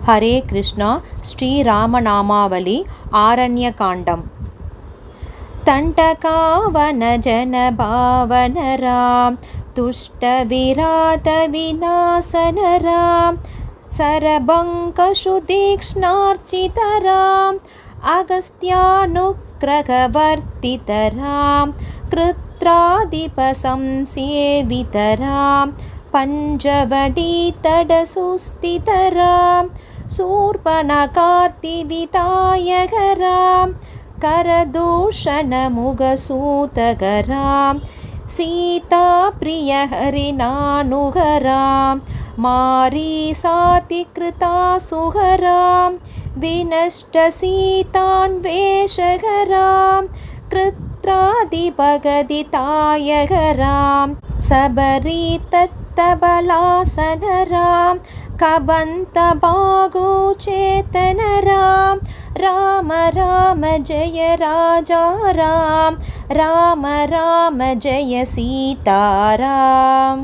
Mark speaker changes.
Speaker 1: Hare Krishna श्रीरामनामावली आरण्यकाण्डम् तण्टकावनजनभावन Ram तुष्टविरातविनाशन Ram सरबङ्कषुतीक्ष्णार्चित Ram अगस्त्यानुग्रहवर्तित Ram कृत्रादिपसंसेवित Ram पञ्चवटीतटसुस्थित Ram शूर्पणखार्तिविधायक Ram करदूषणमुखसूतक Ram सीताप्रियहरिणानुग Ram मारीसातिकृतासुह Ram विनष्टसीतान्वेषक Ram कृत्रादिपगदितायक Ram सबरीतत्तबलासन Ram कबन्तबाहुचेतन Ram Ram Ram Jai Raja Ram Ram Ram Jai Sitaram.